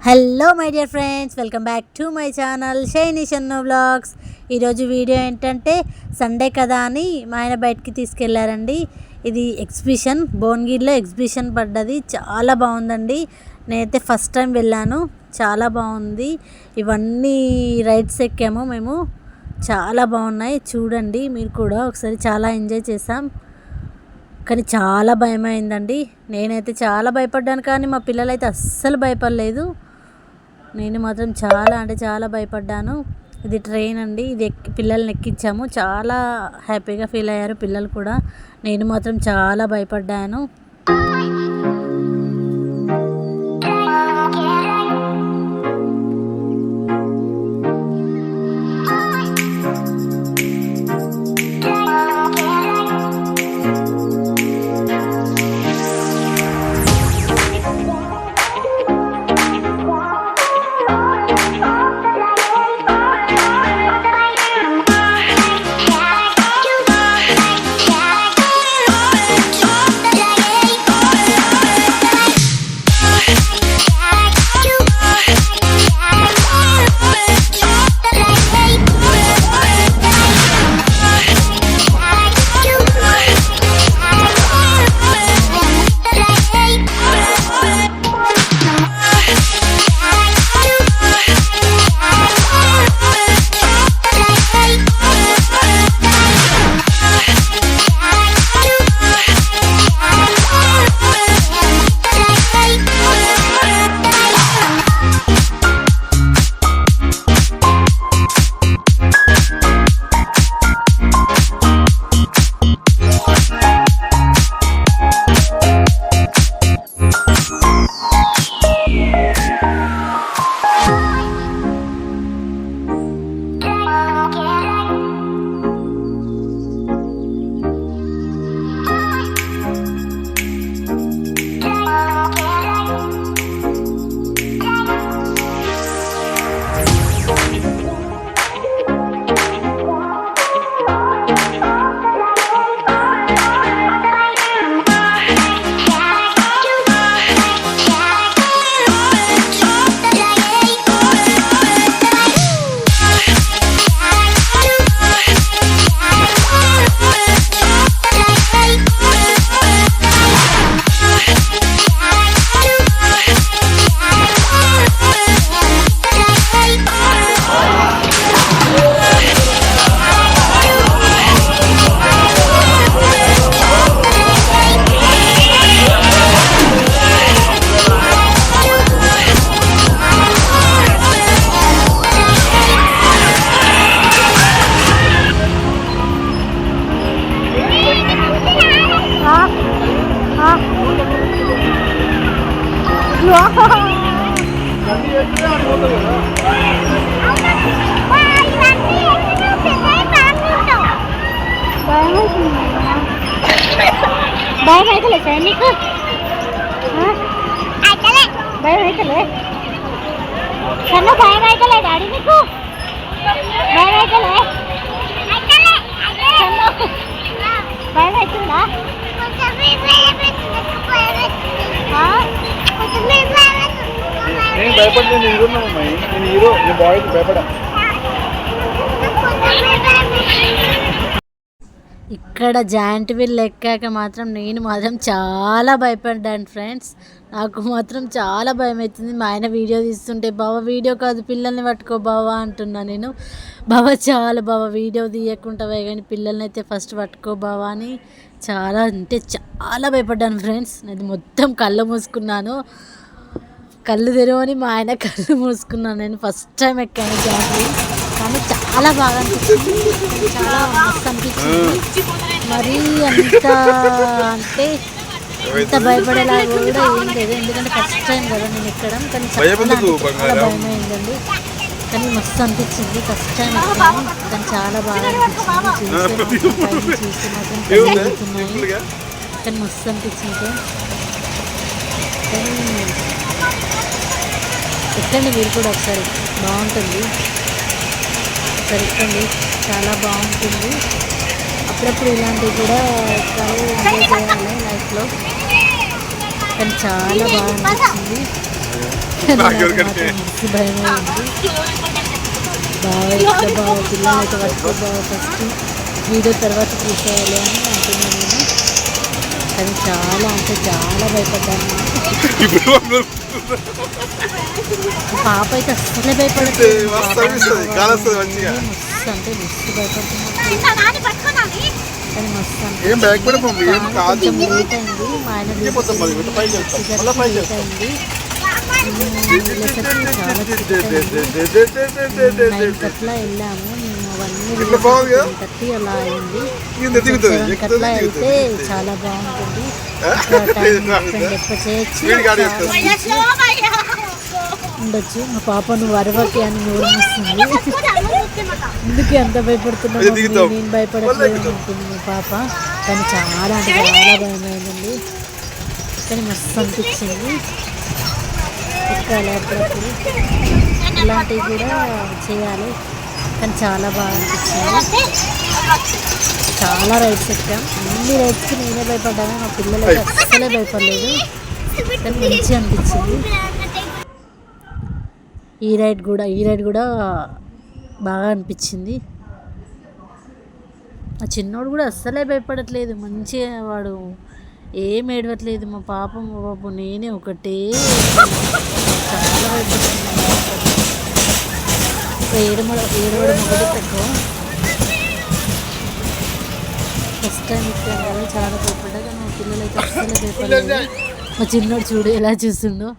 Hello my dear friends, welcome back to my channel shiny Shannu vlogs. ఈరోజు video ఏంటంటే Sunday కదా అని మా ఆయన బయటికి తీసుకెళ్లారండి. ఇది ఎగ్జిబిషన్, భువనగిరిలో ఎగ్జిబిషన్ పడ్డది. చాలా బాగుందండి. నేనైతే ఫస్ట్ టైం వెళ్ళాను, చాలా బాగుంది. ఇవన్నీ రైడ్స్ ఎక్కాము మేము, చాలా బాగున్నాయి. చూడండి మీరు కూడా ఒకసారి. చాలా ఎంజాయ్ చేసాం, కానీ చాలా భయమైందండి. నేనైతే చాలా భయపడ్డాను, కానీ మా పిల్లలైతే అస్సలు భయపడలేదు. నేను మాత్రం చాలా భయపడ్డాను. ఇది ట్రైన్ అండి, ఇది పిల్లల్ని ఎక్కించాము. చాలా హ్యాపీగా ఫీల్ అయ్యారు పిల్లలు కూడా. నేను మాత్రం చాలా భయపడ్డాను. భయం అయితే సార్ నీకు? భయం అయితే కన్నా భయం అయితే డాడీ నీకు? భయం అయితే భయం అవుతుందా? నేను భయపడలేదు, నేను హీరో, నేను బాయ్కి భయపడా. ఇక్కడ జాయింట్ వీల్ ఎక్కాక మాత్రం నేను మాత్రం చాలా భయపడ్డాను ఫ్రెండ్స్. నాకు మాత్రం చాలా భయం అవుతుంది. మా ఆయన వీడియో తీస్తుంటే, బావా వీడియో కాదు పిల్లల్ని పట్టుకో బావా అంటున్నా నేను. బావా చాలా బావా వీడియో తీయకుంటావే, కానీ పిల్లల్ని అయితే ఫస్ట్ పట్టుకో బావా అని చాలా అంటే చాలా భయపడ్డాను ఫ్రెండ్స్. అది మొత్తం కళ్ళు మూసుకున్నాను, కళ్ళు తెరవని మా ఆయన కళ్ళు మూసుకున్నాను. నేను ఫస్ట్ టైం ఎక్కాను జాయింట్ వీల్, కానీ చాలా బాగా అనిపించింది, చాలా మస్తు అనిపించింది. మరీ అంత అంటే అంత భయపడేలాగా కూడా ఏం లేదు, ఎందుకంటే ఫస్ట్ టైం కదా నేను ఎక్కడం. కానీ చాలా భయమైందండి, కానీ మస్తు అనిపించింది. ఫస్ట్ టైం ఎక్కాను, కానీ చాలా బాగా అనిపించింది. చూసి మాత్రం కలుగుతున్నాయి, కానీ మస్తు అనిపించింది. కానీ ఎక్కండి మీరు కూడా ఒకసారి, బాగుంటుంది. ఒకసారి ఎక్కండి, చాలా బాగుంటుంది. అప్పుడప్పుడు ఇలాంటివి కూడా ఎక్కాలి, ఎంజాయ్ చేయాలి లైఫ్లో. కానీ చాలా బాగా అనిపించింది. మస్తు భయమే ఉంది. బాగా ఇట్లా బాగా పిల్లలు అయితే పట్టుకో బాగా ఫస్ట్ వీడియో తర్వాత చూసేయాలి అని అంటున్నాను నేను. కానీ చాలా అంటే చాలా భయపడ్డాను. పాప అయితే అస్సలే భయపడట్లేదు. మస్తు అంటే మస్తు భయపడుతున్నాను. కానీ మస్తు అంటే కొంచెం లేట్ అయింది. మా ఆయన లేట్ అయింది. అట్లా వెళ్ళాము మేము 1:30 అలా అయింది. 7 అట్లా వెళ్తే చాలా బాగుంటుంది. చేయొచ్చు ఉండొచ్చు. మా పాప నువ్వు అరవకి అని నోరుస్తుంది. ఎందుకు ఎంత భయపడుతున్నావు? నేను భయపడట్లేదు అనుకుంటుంది మా పాప. కానీ చాలా అంటే చాలా భయమైందండి. కానీ మస్తు అనిపించింది. ఎక్కాలి అప్పుడప్పుడు ఇలాంటివి కూడా చేయాలి. కానీ చాలా బాగా అనిపించింది. చాలా రైడ్స్ ఎక్కాం. అన్ని రైడ్స్కి నేనే భయపడ్డాను. మా పిల్లలు అయితే అస్సలే భయపడలేదు. కానీ మంచిగా అనిపించింది. ఈ రైడ్ కూడా బాగా అనిపించింది. మా చిన్నోడు కూడా అస్సలే భయపడట్లేదు. మంచిగా వాడు ఏం ఏడవట్లేదు. మా పాపం మా బాబు నేనే ఒకటే చాలా భయపడుతున్నాను. ఏడవడం ఒకటి తక్కువ. ఫస్ట్ టైం ఇచ్చాను కదా చాలా భయపడ్డా. కానీ మా పిల్లలు అయితే అస్సలే భయపడలేదు. మా చిన్నోడు చూడు ఎలా చూస్తుండో.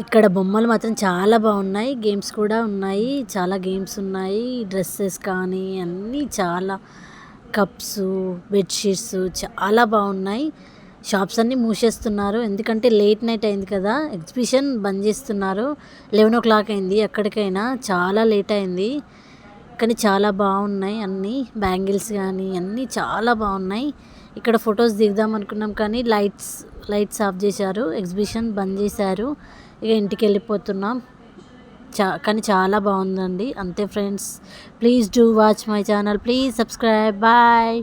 ఇక్కడ బొమ్మలు మాత్రం చాలా బాగున్నాయి. గేమ్స్ కూడా ఉన్నాయి. చాలా గేమ్స్ ఉన్నాయి. డ్రెస్సెస్ కానీ అన్నీ చాలా కప్స్, బెడ్షీట్స్ చాలా బాగున్నాయి. షాప్స్ అన్నీ మూసేస్తున్నారు ఎందుకంటే లేట్ నైట్ అయింది కదా, ఎగ్జిబిషన్ బంద్ చేస్తున్నారు. 11 o'clock అయింది. ఎక్కడికైనా చాలా లేట్ అయింది కానీ చాలా బాగున్నాయి. అన్నీ బ్యాంగిల్స్ కానీ అన్నీ చాలా బాగున్నాయి. ఇక్కడ ఫొటోస్ దిగుదాం అనుకున్నాం కానీ లైట్స్ ఆఫ్ చేశారు, ఎగ్జిబిషన్ బంద్ చేశారు. ఇక ఇంటికి వెళ్ళిపోతున్నాం. కానీ చాలా బాగుందండి. అంతే friends, please do watch my channel, please subscribe. Bye.